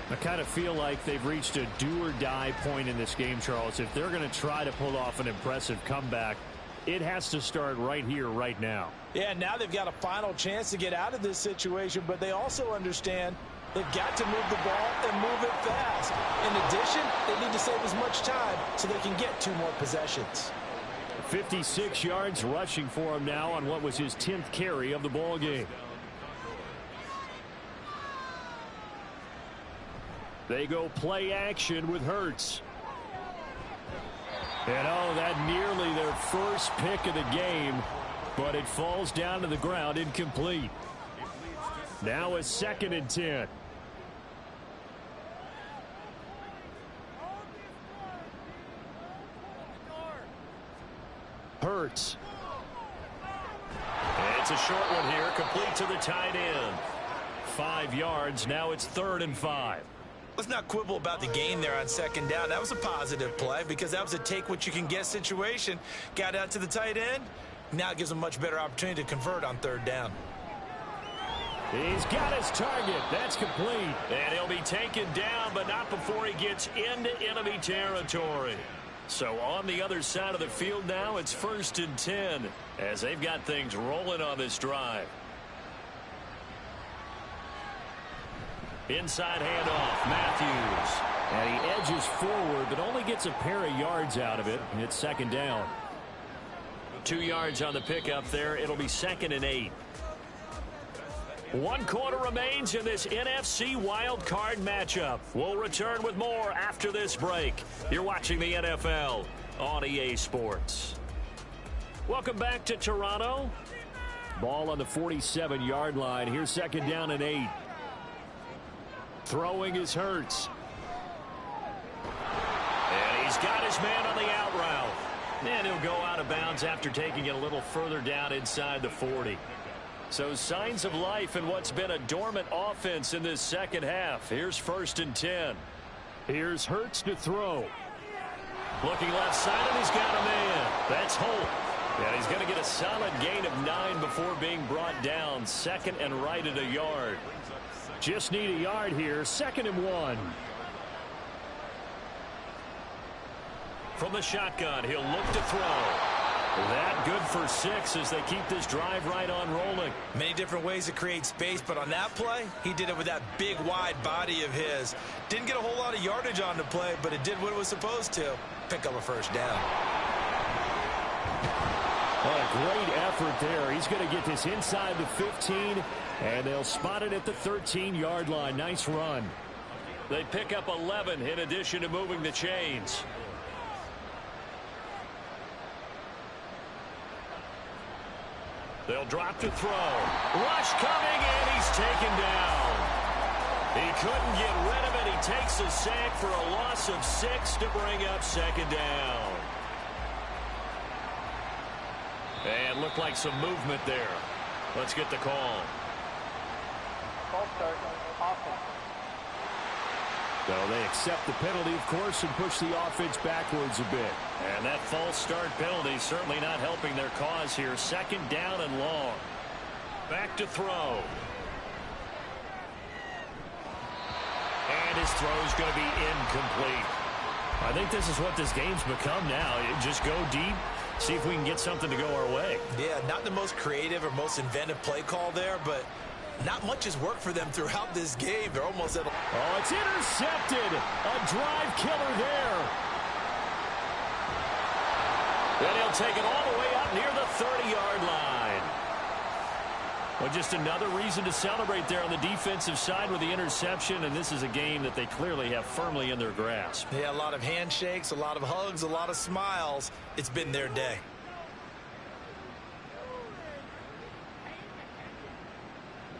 I kind of feel like they've reached a do-or-die point in this game, Charles. If they're going to try to pull off an impressive comeback, it has to start right here, right now. Yeah, now they've got a final chance to get out of this situation, but they also understand they've got to move the ball and move it fast. In addition, they need to save as much time so they can get 2 more possessions. 56 yards rushing for him now on what was his 10th carry of the ball game. They go play action with Hurts. And oh, that nearly their first pick of the game, but it falls down to the ground incomplete. Now a 2nd and 10. Hurts. It's a short one here, complete to the tight end. 5 yards, now it's 3rd and 5. Let's not quibble about the gain there on 2nd down. That was a positive play because that was a take-what-you-can-get situation. Got out to the tight end. Now it gives them a much better opportunity to convert on 3rd down. He's got his target. That's complete. And he'll be taken down, but not before he gets into enemy territory. So on the other side of the field now, it's 1st and 10 as they've got things rolling on this drive. Inside handoff, Matthews. And he edges forward, but only gets a pair of yards out of it. And it's 2nd down. 2 yards on the pickup there. It'll be 2nd and 8. 1 quarter remains in this NFC Wildcard matchup. We'll return with more after this break. You're watching the NFL on EA Sports. Welcome back to Toronto. Ball on the 47-yard line. Here's 2nd down and 8. Throwing is Hurts. And he's got his man on the out route. And he'll go out of bounds after taking it a little further down inside the 40. So signs of life in what's been a dormant offense in this second half. Here's 1st and 10. Here's Hurts to throw. Looking left side, and he's got a man. That's Holt. And he's going to get a solid gain of 9 before being brought down. 2nd and right at a yard. Just need a yard here. 2nd and 1. From the shotgun, he'll look to throw. That good for 6 as they keep this drive right on rolling. Many different ways to create space, but on that play, he did it with that big, wide body of his. Didn't get a whole lot of yardage on the play, but it did what it was supposed to. Pick up a 1st down. What a great effort there. He's going to get this inside the 15, and they'll spot it at the 13-yard line. Nice run. They pick up 11 in addition to moving the chains. They'll drop to throw. Rush coming, and he's taken down. He couldn't get rid of it. He takes a sack for a loss of 6 to bring up second down. And looked like some movement there. Let's get the call. False start. Offense. So they accept the penalty, of course, and push the offense backwards a bit. And that false start penalty certainly not helping their cause here. Second down and long. Back to throw. And his throw is going to be incomplete. I think this is what this game's become now. Just go deep, see if we can get something to go our way. Yeah, not the most creative or most inventive play call there, but not much has worked for them throughout this game. They're almost at Oh, it's intercepted. A drive killer there. Then he'll take it all the way up near the 30-yard line. Well, just another reason to celebrate there on the defensive side with the interception, and this is a game that they clearly have firmly in their grasp. Yeah, a lot of handshakes, a lot of hugs, a lot of smiles. It's been their day.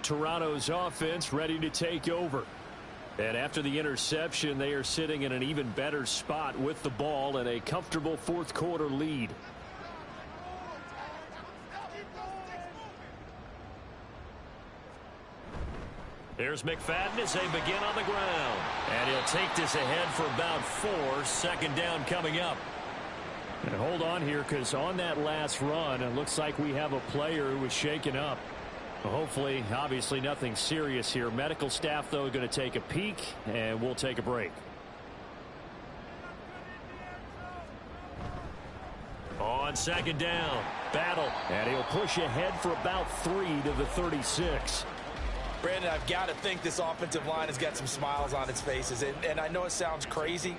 Toronto's offense ready to take over. And after the interception, they are sitting in an even better spot with the ball and a comfortable fourth quarter lead. Here's McFadden as they begin on the ground. And he'll take this ahead for about 4. Second down coming up. And hold on here, because on that last run, it looks like we have a player who was shaken up. Hopefully, obviously nothing serious here. Medical staff, though, going to take a peek, and we'll take a break. On second down, Battle. And he'll push ahead for about 3 to the 36. Brandon, I've got to think this offensive line has got some smiles on its faces. And I know it sounds crazy,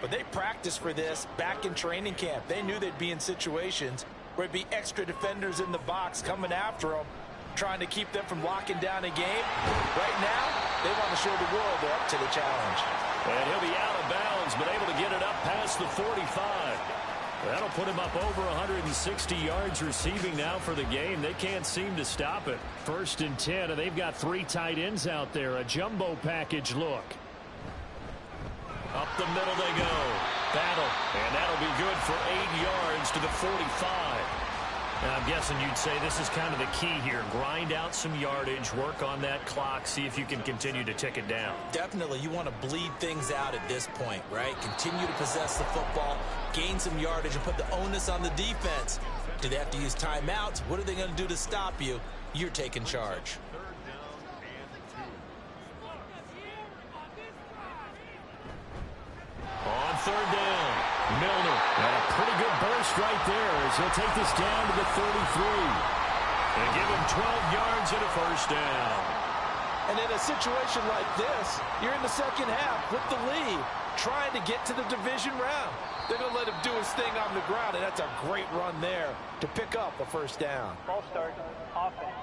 but they practiced for this back in training camp. They knew they'd be in situations where it'd be extra defenders in the box coming after them, trying to keep them from locking down a game. Right now, they want to show the world they're up to the challenge. And he'll be out of bounds, but able to get it up past the 45. That'll put him up over 160 yards receiving now for the game. They can't seem to stop it. 1st and 10, and they've got 3 tight ends out there. A jumbo package look. Up the middle they go. Battle. And that'll be good for 8 yards to the 45. And I'm guessing you'd say this is kind of the key here. Grind out some yardage, work on that clock, see if you can continue to tick it down. Definitely, you want to bleed things out at this point, right? Continue to possess the football, gain some yardage, and put the onus on the defense. Do they have to use timeouts? What are they going to do to stop you? You're taking charge. On third down, Milner. And a pretty good burst right there as he'll take this down to the 33. And give him 12 yards and a first down. And in a situation like this, you're in the second half with the lead, trying to get to the division round. They're going to let him do his thing on the ground, and that's a great run there to pick up a first down. False start. Offense.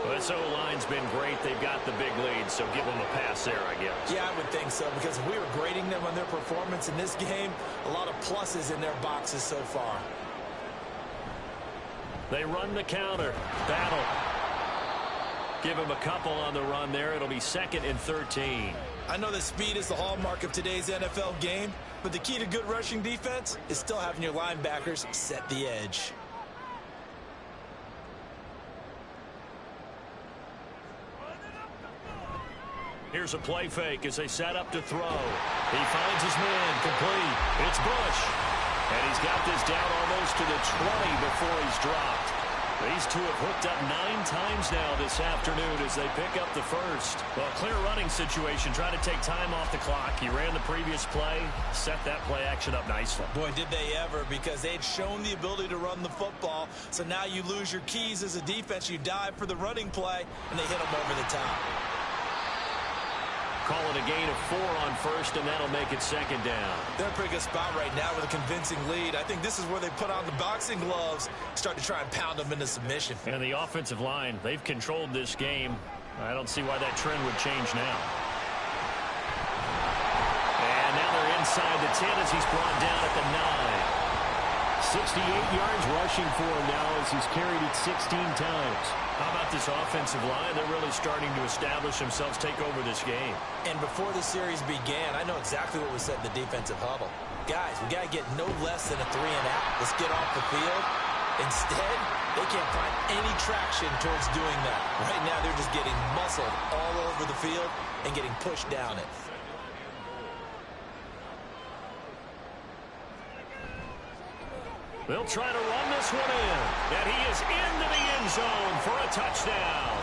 Well, this O-line's been great. They've got the big lead, so give them a pass there, I guess. Yeah, I would think so, because if we were grading them on their performance in this game, a lot of pluses in their boxes so far. They run the counter. Battle. Give him a couple on the run there. It'll be 2nd and 13. I know that speed is the hallmark of today's NFL game, but the key to good rushing defense is still having your linebackers set the edge. Here's a play fake as they set up to throw. He finds his man complete. It's Bush. And he's got this down almost to the 20 before he's dropped. These two have hooked up 9 times now this afternoon as they pick up the first. Well, clear running situation, trying to take time off the clock. He ran the previous play, set that play action up nicely. Boy, did they ever, because they'd shown the ability to run the football. So now you lose your keys as a defense. You dive for the running play, and they hit them over the top. Call it a gain of 4 on first, and that'll make it second down. They're in a pretty good spot right now with a convincing lead. I think this is where they put on the boxing gloves, start to try and pound them into submission. And the offensive line, they've controlled this game. I don't see why that trend would change now. And now they're inside the 10 as he's brought down at the 9. 68 yards rushing for him now as he's carried it 16 times. How about this offensive line? They're really starting to establish themselves, take over this game. And before the series began, I know exactly what was said in the defensive huddle. Guys, we got to get no less than a 3-and-out. Let's get off the field. Instead, they can't find any traction towards doing that. Right now, they're just getting muscled all over the field and getting pushed down it. They'll try to run this one in. And he is into the end zone for a touchdown.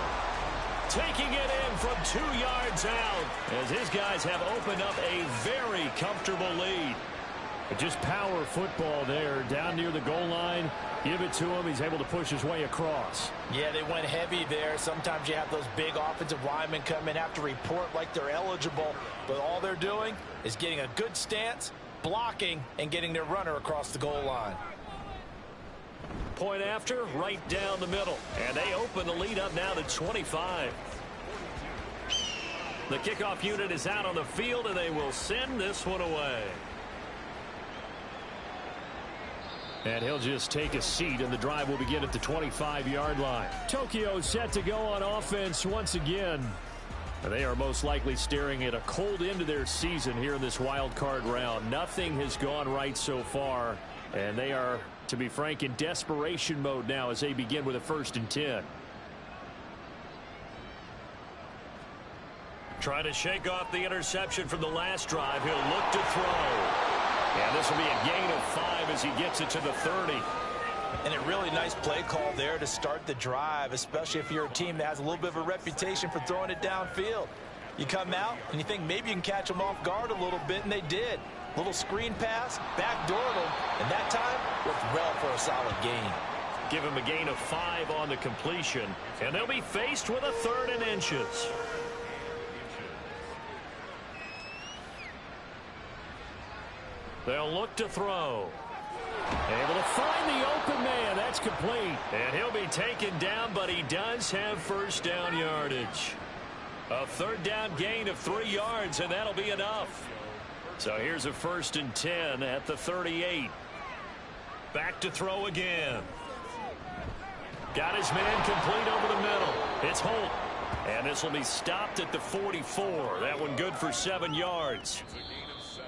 Taking it in from 2 yards out as his guys have opened up a very comfortable lead. But just power football there down near the goal line. Give it to him. He's able to push his way across. Yeah, they went heavy there. Sometimes you have those big offensive linemen come in, have to report like they're eligible. But all they're doing is getting a good stance, blocking, and getting their runner across the goal line. Point after, right down the middle. And they open the lead up now to 25. The kickoff unit is out on the field, and they will send this one away. And he'll just take a seat, and the drive will begin at the 25-yard line. Tokyo set to go on offense once again. And they are most likely staring at a cold end to their season here in this wild card round. Nothing has gone right so far, and they are, to be frank, in desperation mode now as they begin with a 1st and 10. Trying to shake off the interception from the last drive. He'll look to throw. And this will be a gain of 5 as he gets it to the 30. And a really nice play call there to start the drive, especially if you're a team that has a little bit of a reputation for throwing it downfield. You come out and you think maybe you can catch them off guard a little bit, and they did. Little screen pass, backdoored them, and that time worked well for a solid gain. Give him a gain of 5 on the completion, and they'll be faced with a 3rd and inches. They'll look to throw. Able to find the open man. That's complete. And he'll be taken down, but he does have 1st down yardage. A 3rd down gain of 3 yards, and that'll be enough. So here's a 1st and 10 at the 38. Back to throw again. Got his man complete over the middle. It's Holt. And this will be stopped at the 44. That one good for 7 yards.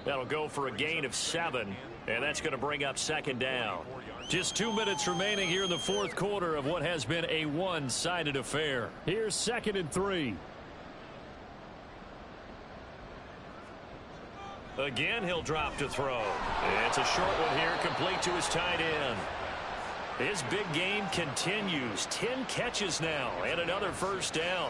That'll go for a gain of 7, and that's going to bring up 2nd down. Just 2 minutes remaining here in the 4th quarter of what has been a one-sided affair. Here's 2nd and 3. Again, he'll drop to throw. It's a short one here, complete to his tight end. His big game continues. 10 catches now, and another 1st down.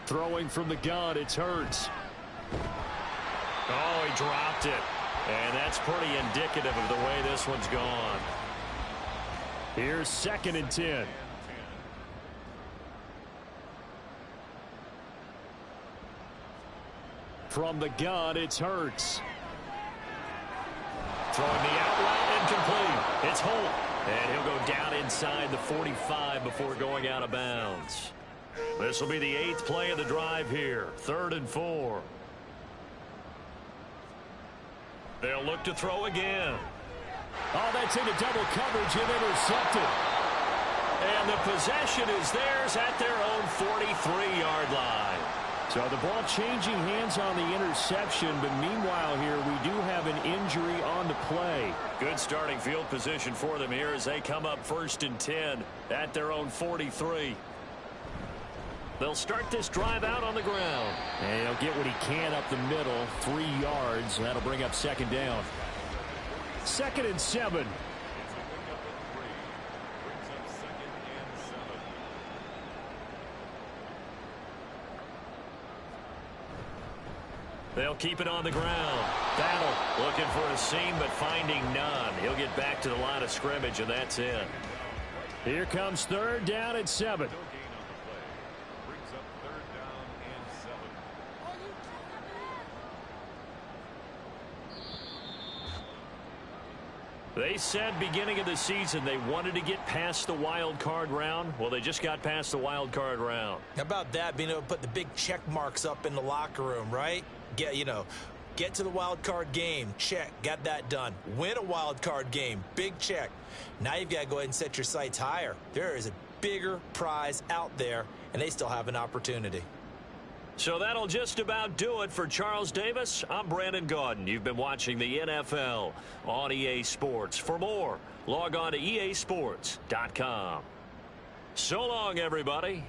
Throwing from the gun, it's Hurts. Oh, he dropped it. And that's pretty indicative of the way this one's gone. Here's 2nd and 10. From the gun, it's Hurts. Throwing the out route incomplete. It's Holt. And he'll go down inside the 45 before going out of bounds. This will be the 8th play of the drive here. 3rd and 4. They'll look to throw again. Oh, that's into double coverage and intercepted. And the possession is theirs at their own 43-yard line. So the ball changing hands on the interception, but meanwhile here we do have an injury on the play. Good starting field position for them here as they come up 1st and 10 at their own 43. They'll start this drive out on the ground. And he'll get what he can up the middle, 3 yards. That'll bring up 2nd down. 2nd and 7. They'll keep it on the ground. Battle looking for a seam, but finding none. He'll get back to the line of scrimmage, and that's it. Here comes 3rd down and 7. They said beginning of the season they wanted to get past the wild card round. Well, they just got past the wild card round. How about that, being able to put the big check marks up in the locker room, right? Get to the wild card game. Check. Got that done. Win a wild card game. Big check. Now you've got to go ahead and set your sights higher. There is a bigger prize out there, and they still have an opportunity. So that'll just about do it for Charles Davis. I'm Brandon Gaudin. You've been watching the NFL on EA Sports. For more, log on to easports.com. So long, everybody.